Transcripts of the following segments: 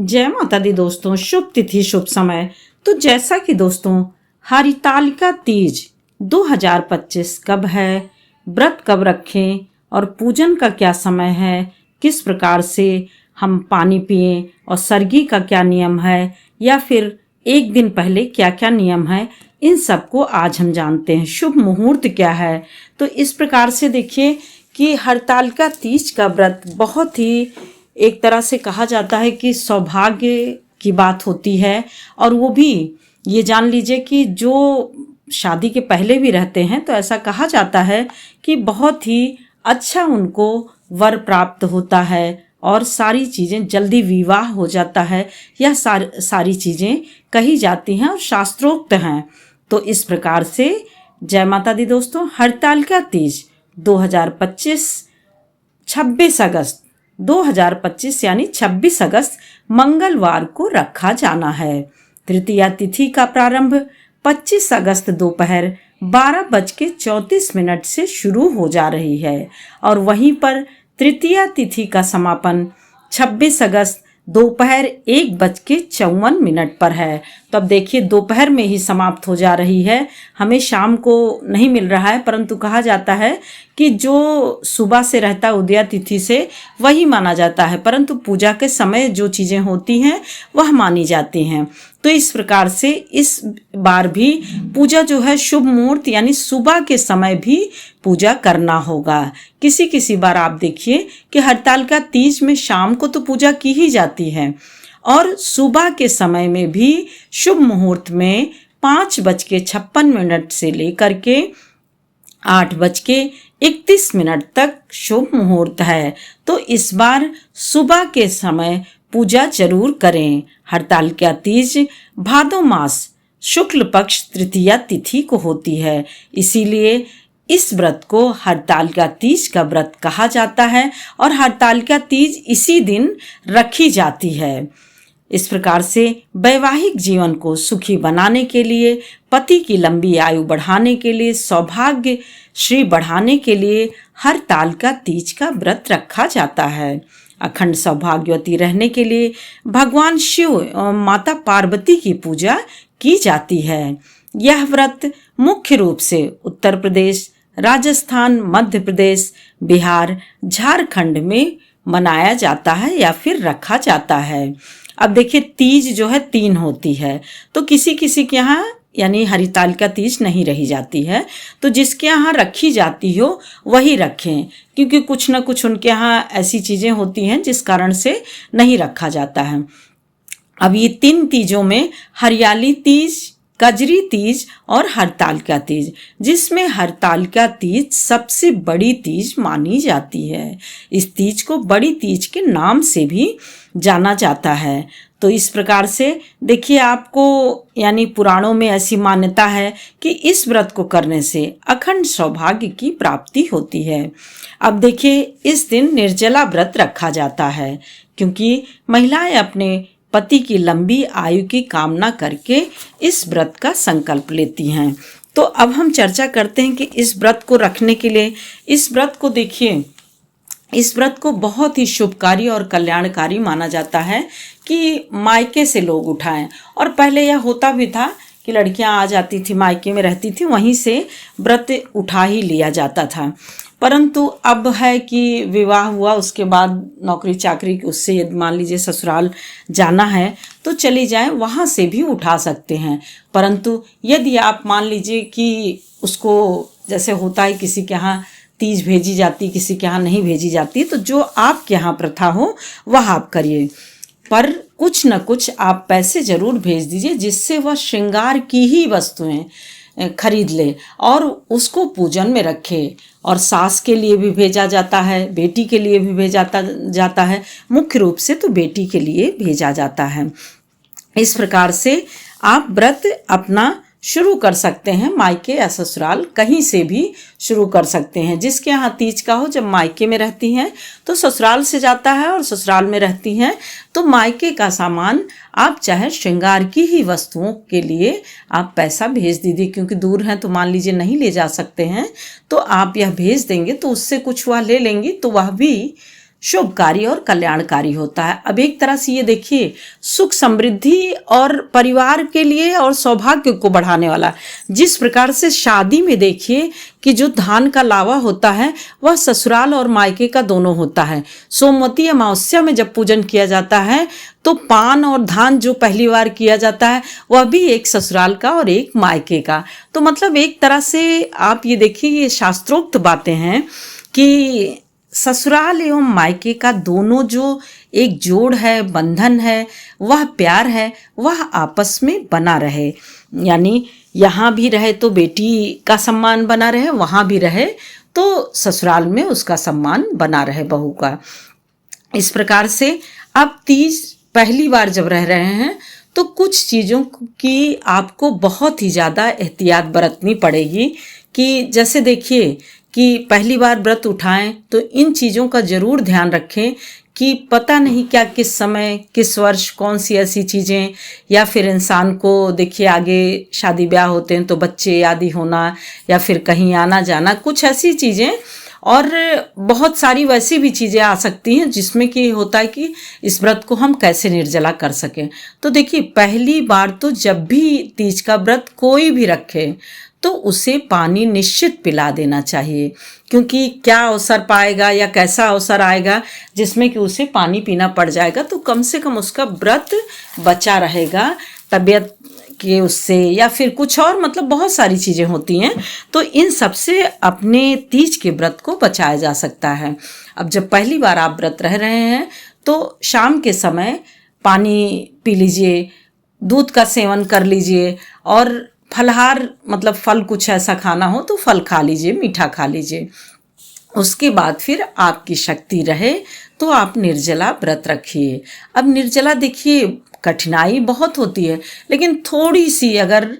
जय माता दी दोस्तों, शुभ तिथि शुभ समय। तो जैसा कि दोस्तों हरितालिका तीज 2025 कब है, व्रत कब रखें और पूजन का क्या समय है, किस प्रकार से हम पानी पिएं और सरगी का क्या नियम है, या फिर एक दिन पहले क्या क्या नियम है, इन सब को आज हम जानते हैं। शुभ मुहूर्त क्या है। तो इस प्रकार से देखिए कि हरतालिका तीज का व्रत बहुत ही एक तरह से कहा जाता है कि सौभाग्य की बात होती है। और वो भी ये जान लीजिए कि जो शादी के पहले भी रहते हैं तो ऐसा कहा जाता है कि बहुत ही अच्छा उनको वर प्राप्त होता है और सारी चीज़ें जल्दी विवाह हो जाता है। यह सारी चीज़ें कही जाती हैं और शास्त्रोक्त हैं। तो इस प्रकार से जय माता दी दोस्तों, हरतालिका तीज 2025 26 अगस्त 2025 यानी 26 अगस्त मंगलवार को रखा जाना है। तृतीया तिथि का प्रारंभ 25 अगस्त दोपहर 12:34 से शुरू हो जा रही है और वहीं पर तृतीया तिथि का समापन 26 अगस्त दोपहर 1:54 पर है। तो अब देखिए दोपहर में ही समाप्त हो जा रही है, हमें शाम को नहीं मिल रहा है, परंतु कहा जाता है कि जो सुबह से रहता है उदया तिथि से वही माना जाता है, परंतु पूजा के समय जो चीज़ें होती हैं वह मानी जाती हैं। तो इस प्रकार से इस बार भी पूजा जो है शुभ मुहूर्त यानी सुबह के समय भी पूजा करना होगा। किसी किसी बार आप देखिए कि हरतालिका तीज में शाम को तो पूजा की ही जाती है और सुबह के समय में भी शुभ मुहूर्त में 5:56 से लेकर के 8:31 तक शुभ मुहूर्त है। तो इस बार सुबह के समय पूजा जरूर करें। हरतालिका तीज भादो मास शुक्ल पक्ष तृतीया तिथि को होती है, इसीलिए इस व्रत को हरतालिका तीज का व्रत कहा जाता है और हरतालिका तीज इसी दिन रखी जाती है। इस प्रकार से वैवाहिक जीवन को सुखी बनाने के लिए, पति की लंबी आयु बढ़ाने के लिए, सौभाग्य श्री बढ़ाने के लिए हरतालिका तीज का व्रत रखा जाता है। अखंड सौभाग्यवती रहने के लिए भगवान शिव और माता पार्वती की पूजा की जाती है। यह व्रत मुख्य रूप से उत्तर प्रदेश, राजस्थान, मध्य प्रदेश, बिहार, झारखंड में मनाया जाता है या फिर रखा जाता है। अब देखिए तीज जो है 3 होती है, तो किसी किसी के यहाँ यानी हरितालिका तीज नहीं रही जाती है, तो जिसके यहाँ रखी जाती हो वही रखें, क्योंकि कुछ न कुछ उनके यहाँ ऐसी चीज़ें होती हैं जिस कारण से नहीं रखा जाता है। अब ये 3 तीजों में हरियाली तीज, कजरी तीज और हरतालिका तीज, जिसमें हरतालिका तीज सबसे बड़ी तीज मानी जाती है। इस तीज को बड़ी तीज के नाम से भी जाना जाता है। तो इस प्रकार से देखिए आपको यानी पुराणों में ऐसी मान्यता है कि इस व्रत को करने से अखंड सौभाग्य की प्राप्ति होती है। अब देखिए इस दिन निर्जला व्रत रखा जाता है, क्योंकि महिलाएं अपने पति की लंबी आयु की कामना करके इस व्रत का संकल्प लेती हैं। तो अब हम चर्चा करते हैं कि इस व्रत को रखने के लिए, इस व्रत को देखिए, इस व्रत को बहुत ही शुभकारी और कल्याणकारी माना जाता है कि मायके से लोग उठाएं। और पहले यह होता भी था कि लड़कियां आ जाती थी, मायके में रहती थी, वहीं से व्रत उठा ही लिया जाता था। परंतु अब है कि विवाह हुआ, उसके बाद नौकरी चाकरी उससे मान लीजिए ससुराल जाना है तो चली जाएं, वहाँ से भी उठा सकते हैं। परंतु यदि आप मान लीजिए कि उसको जैसे होता है किसी के यहाँ तीज भेजी जाती, किसी के यहाँ नहीं भेजी जाती, तो जो आपके यहाँ प्रथा हो वह आप करिए, पर कुछ न कुछ आप पैसे जरूर भेज दीजिए जिससे वह श्रृंगार की ही वस्तुएं खरीद ले और उसको पूजन में रखे। और सास के लिए भी भेजा जाता है, बेटी के लिए भी भेजा जाता है, मुख्य रूप से तो बेटी के लिए भेजा जाता है। इस प्रकार से आप व्रत अपना शुरू कर सकते हैं, मायके या ससुराल कहीं से भी शुरू कर सकते हैं। जिसके यहाँ तीज का हो, जब मायके में रहती हैं तो ससुराल से जाता है और ससुराल में रहती हैं तो मायके का सामान आप चाहे श्रृंगार की ही वस्तुओं के लिए आप पैसा भेज दीजिए, क्योंकि दूर हैं तो मान लीजिए नहीं ले जा सकते हैं, तो आप यह भेज देंगे तो उससे कुछ वह ले लेंगी, तो वह भी शुभकारी और कल्याणकारी होता है। अब एक तरह से ये देखिए, सुख समृद्धि और परिवार के लिए और सौभाग्य को बढ़ाने वाला। जिस प्रकार से शादी में देखिए कि जो धान का लावा होता है वह ससुराल और मायके का दोनों होता है। सोमवती अमावस्या में जब पूजन किया जाता है तो पान और धान जो पहली बार किया जाता है वह भी एक ससुराल का और एक मायके का। तो मतलब एक तरह से आप ये देखिए, ये शास्त्रोक्त बातें हैं कि ससुराल एवं मायके का दोनों जो एक जोड़ है, बंधन है, वह प्यार है, वह आपस में बना रहे। यानी यहाँ भी रहे तो बेटी का सम्मान बना रहे, वहाँ भी रहे तो ससुराल में उसका सम्मान बना रहे, बहू का। इस प्रकार से अब तीज पहली बार जब रह रहे हैं तो कुछ चीज़ों की आपको बहुत ही ज़्यादा एहतियात बरतनी पड़ेगी। कि जैसे देखिए कि पहली बार व्रत उठाएं तो इन चीज़ों का ज़रूर ध्यान रखें कि पता नहीं क्या किस समय किस वर्ष कौन सी ऐसी चीज़ें, या फिर इंसान को देखिए आगे शादी ब्याह होते हैं तो बच्चे आदि होना, या फिर कहीं आना जाना, कुछ ऐसी चीज़ें और बहुत सारी वैसी भी चीज़ें आ सकती हैं जिसमें कि होता है कि इस व्रत को हम कैसे निर्जला कर सकें। तो देखिए पहली बार तो जब भी तीज का व्रत कोई भी रखे तो उसे पानी निश्चित पिला देना चाहिए, क्योंकि क्या अवसर पाएगा या कैसा अवसर आएगा जिसमें कि उसे पानी पीना पड़ जाएगा, तो कम से कम उसका व्रत बचा रहेगा तबीयत के उससे, या फिर कुछ और मतलब बहुत सारी चीज़ें होती हैं। तो इन सब से अपने तीज के व्रत को बचाया जा सकता है। अब जब पहली बार आप व्रत रह रहे हैं तो शाम के समय पानी पी लीजिए, दूध का सेवन कर लीजिए, और फलहार मतलब फल कुछ ऐसा खाना हो तो फल खा लीजिए, मीठा खा लीजिए। उसके बाद फिर आपकी शक्ति रहे तो आप निर्जला व्रत रखिए। अब निर्जला देखिए कठिनाई बहुत होती है, लेकिन थोड़ी सी अगर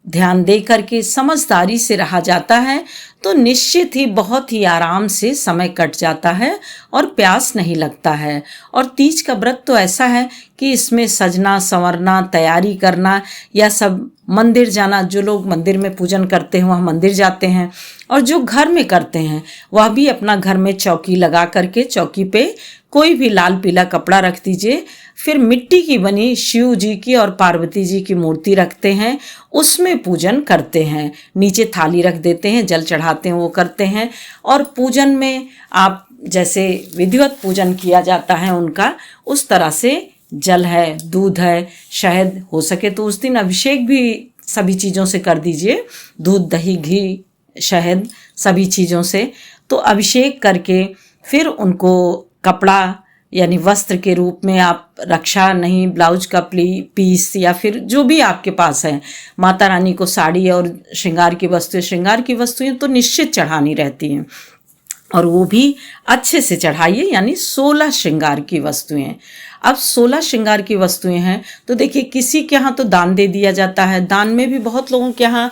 ध्यान दे करके समझदारी से रहा जाता है तो निश्चित ही बहुत ही आराम से समय कट जाता है और प्यास नहीं लगता है। और तीज का व्रत तो ऐसा है कि इसमें सजना संवरना, तैयारी करना, या सब मंदिर जाना, जो लोग मंदिर में पूजन करते हैं वह मंदिर जाते हैं, और जो घर में करते हैं वह भी अपना घर में चौकी लगा करके चौकी पे कोई भी लाल पीला कपड़ा रख दीजिए, फिर मिट्टी की बनी शिव जी की और पार्वती जी की मूर्ति रखते हैं, उसमें पूजन करते हैं। नीचे थाली रख देते हैं, जल चढ़ाते हैं, वो करते हैं। और पूजन में आप जैसे विधिवत पूजन किया जाता है उनका, उस तरह से जल है, दूध है, शहद, हो सके तो उस दिन अभिषेक भी सभी चीज़ों से कर दीजिए, दूध, दही, घी, शहद, सभी चीज़ों से। तो अभिषेक करके फिर उनको कपड़ा यानी वस्त्र के रूप में आप रक्षा नहीं, ब्लाउज का पीस, या फिर जो भी आपके पास है, माता रानी को साड़ी और श्रृंगार की वस्तुएं तो निश्चित चढ़ानी रहती हैं, और वो भी अच्छे से चढ़ाइए, यानी 16 श्रृंगार की वस्तुएं। अब 16 श्रृंगार की वस्तुएं हैं तो देखिए किसी के यहाँ तो दान दे दिया जाता है, दान में भी बहुत लोगों के यहाँ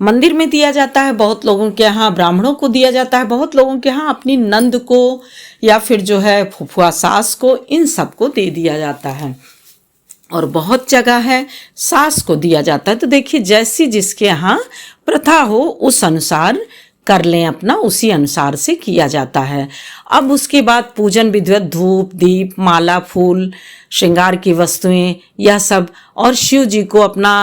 मंदिर में दिया जाता है, बहुत लोगों के यहाँ ब्राह्मणों को दिया जाता है, बहुत लोगों के यहाँ अपनी नंद को या फिर जो है फुफुआ सास को, इन सब को दे दिया जाता है, और बहुत जगह है सास को दिया जाता है। तो देखिए जैसी जिसके यहाँ प्रथा हो उस अनुसार कर लें, अपना उसी अनुसार से किया जाता है। अब उसके बाद पूजन विधिवत धूप, दीप, माला, फूल, श्रृंगार की वस्तुएं, यह सब, और शिव जी को अपना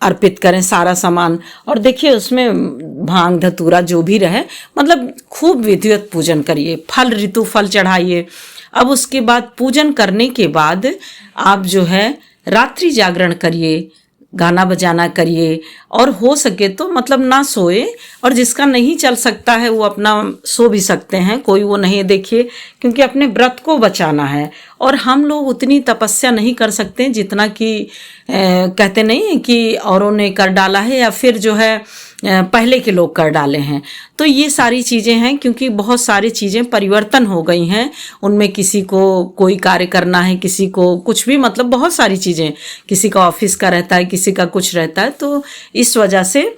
अर्पित करें सारा सामान। और देखिए उसमें भांग धतूरा जो भी रहे, मतलब खूब विधिवत पूजन करिए, फल ऋतु फल चढ़ाइए। अब उसके बाद पूजन करने के बाद आप जो है रात्रि जागरण करिए, गाना बजाना करिए, और हो सके तो मतलब ना सोए, और जिसका नहीं चल सकता है वो अपना सो भी सकते हैं, कोई वो नहीं देखिए, क्योंकि अपने व्रत को बचाना है। और हम लोग उतनी तपस्या नहीं कर सकते जितना कि कहते नहीं कि औरों ने कर डाला है, या फिर जो है पहले के लोग कर डाले हैं। तो ये सारी चीज़ें हैं, क्योंकि बहुत सारी चीज़ें परिवर्तन हो गई हैं, उनमें किसी को कोई कार्य करना है, किसी को कुछ भी, मतलब बहुत सारी चीज़ें, किसी का ऑफिस का रहता है, किसी का कुछ रहता है। तो इस वजह से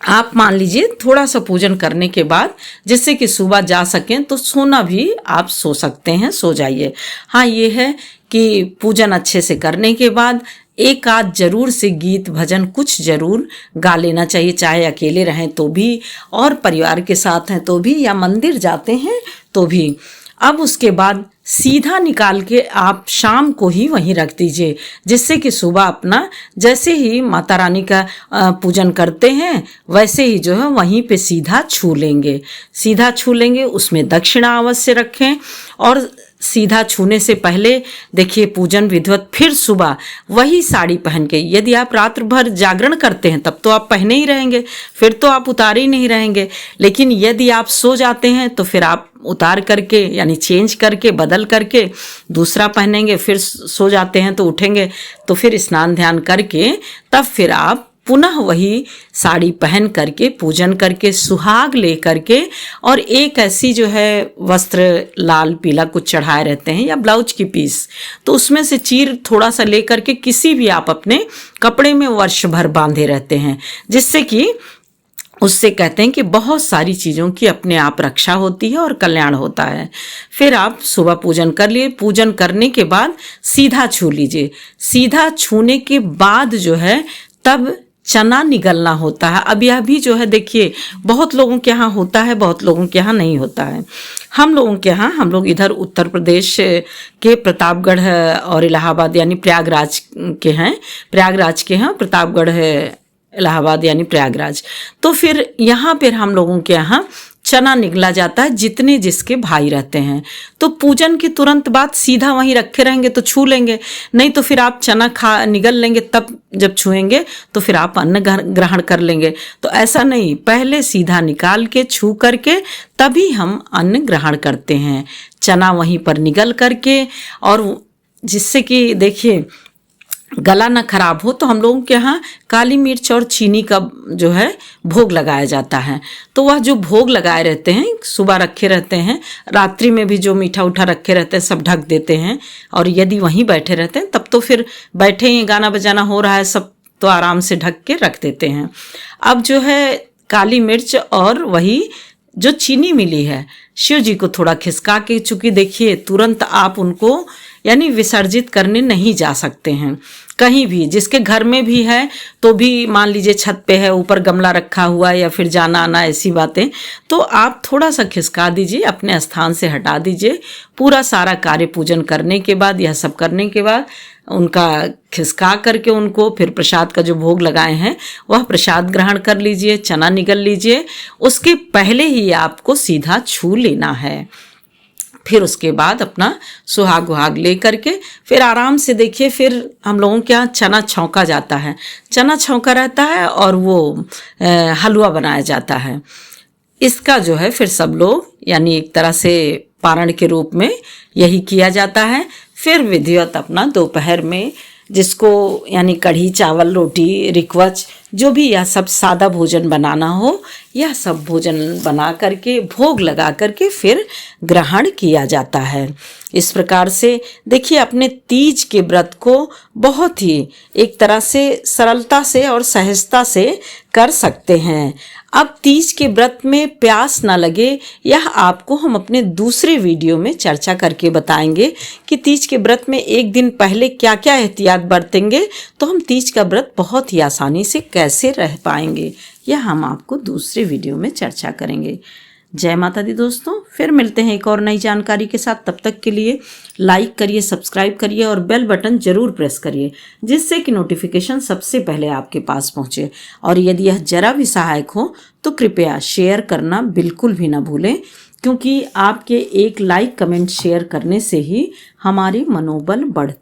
आप मान लीजिए थोड़ा सा पूजन करने के बाद, जिससे कि सुबह जा सकें, तो सोना भी आप सो सकते हैं, सो जाइए। हाँ ये है कि पूजन अच्छे से करने के बाद एक आध जरूर से गीत भजन कुछ जरूर गा लेना चाहिए, चाहे अकेले रहें तो भी, और परिवार के साथ हैं तो भी, या मंदिर जाते हैं तो भी। अब उसके बाद सीधा निकाल के आप शाम को ही वहीं रख दीजिए, जिससे कि सुबह अपना जैसे ही माता रानी का पूजन करते हैं वैसे ही जो है वहीं पे सीधा छू लेंगे। सीधा छू लेंगे, उसमें दक्षिणा अवश्य रखें। और सीधा छूने से पहले देखिए पूजन विधिवत फिर सुबह वही साड़ी पहन के, यदि आप रात्र भर जागरण करते हैं तब तो आप पहने ही रहेंगे, फिर तो आप उतारे ही नहीं रहेंगे। लेकिन यदि आप सो जाते हैं तो फिर आप उतार करके यानी चेंज करके बदल करके दूसरा पहनेंगे, फिर सो जाते हैं तो उठेंगे तो फिर स्नान ध्यान करके तब फिर आप पुनः वही साड़ी पहन करके पूजन करके सुहाग ले करके और एक ऐसी जो है वस्त्र लाल पीला कुछ चढ़ाए रहते हैं या ब्लाउज की पीस, तो उसमें से चीर थोड़ा सा ले करके किसी भी आप अपने कपड़े में वर्ष भर बांधे रहते हैं, जिससे कि उससे कहते हैं कि बहुत सारी चीज़ों की अपने आप रक्षा होती है और कल्याण होता है। फिर आप सुबह पूजन कर लिए, पूजन करने के बाद सीधा छू लीजिए। सीधा छूने के बाद जो है तब चना निगलना होता है। अब यह भी जो है देखिए बहुत लोगों के यहाँ होता है, बहुत लोगों के यहाँ नहीं होता है। हम लोगों के यहाँ, हम लोग इधर उत्तर प्रदेश के प्रतापगढ़ और इलाहाबाद यानी प्रयागराज के हैं, प्रयागराज के हैं, प्रतापगढ़ है इलाहाबाद यानी प्रयागराज। तो फिर यहाँ पर हम लोगों के यहाँ चना निगला जाता है जितने जिसके भाई रहते हैं। तो पूजन के तुरंत बाद सीधा वहीं रखे रहेंगे तो छू लेंगे, नहीं तो फिर आप चना निगल लेंगे, तब जब छुएंगे तो फिर आप अन्न ग्रहण कर लेंगे। तो ऐसा नहीं, पहले सीधा निकाल के छू करके तभी हम अन्न ग्रहण करते हैं, चना वहीं पर निगल करके। और जिससे कि देखिए गला ना खराब हो, तो हम लोगों के यहाँ काली मिर्च और चीनी का जो है भोग लगाया जाता है। तो वह जो भोग लगाए रहते हैं सुबह रखे रहते हैं, रात्रि में भी जो मीठा उठा रखे रहते हैं सब ढक देते हैं। और यदि वहीं बैठे रहते हैं तब तो फिर बैठे ही गाना बजाना हो रहा है सब, तो आराम से ढक के रख देते हैं। अब जो है काली मिर्च और वही जो चीनी मिली है शिव जी को थोड़ा खिसका के, चूंकि देखिए तुरंत आप उनको यानी विसर्जित करने नहीं जा सकते हैं कहीं भी, जिसके घर में भी है तो भी मान लीजिए छत पे है, ऊपर गमला रखा हुआ है या फिर जाना आना ऐसी बातें, तो आप थोड़ा सा खिसका दीजिए, अपने स्थान से हटा दीजिए। पूरा सारा कार्य पूजन करने के बाद, यह सब करने के बाद उनका खिसका करके उनको फिर प्रसाद का जो भोग लगाए हैं वह प्रसाद ग्रहण कर लीजिए, चना निगल लीजिए। उसके पहले ही आपको सीधा छू लेना है। फिर उसके बाद अपना सुहाग उहाग ले करके फिर आराम से देखिए, फिर हम लोगों के यहाँ चना छौंका जाता है, चना छौंका रहता है और वो हलवा बनाया जाता है। इसका जो है फिर सब लोग यानी एक तरह से पारण के रूप में यही किया जाता है। फिर विधिवत अपना दोपहर में जिसको यानी कढ़ी चावल रोटी रिकवच जो भी यह सब सादा भोजन बनाना हो, यह सब भोजन बना करके भोग लगा करके फिर ग्रहण किया जाता है। इस प्रकार से देखिए अपने तीज के व्रत को बहुत ही एक तरह से सरलता से और सहजता से कर सकते हैं। अब तीज के व्रत में प्यास ना लगे, यह आपको हम अपने दूसरे वीडियो में चर्चा करके बताएंगे कि तीज के व्रत में एक दिन पहले क्या क्या एहतियात बरतेंगे तो हम तीज का व्रत बहुत ही आसानी से कैसे रह पाएंगे, यह हम आपको दूसरे वीडियो में चर्चा करेंगे। जय माता दी दोस्तों, फिर मिलते हैं एक और नई जानकारी के साथ। तब तक के लिए लाइक करिए, सब्सक्राइब करिए और बेल बटन जरूर प्रेस करिए, जिससे कि नोटिफिकेशन सबसे पहले आपके पास पहुंचे। और यदि यह जरा भी सहायक हो तो कृपया शेयर करना बिल्कुल भी ना भूलें, क्योंकि आपके एक लाइक कमेंट शेयर करने से ही हमारे मनोबल बढ़ते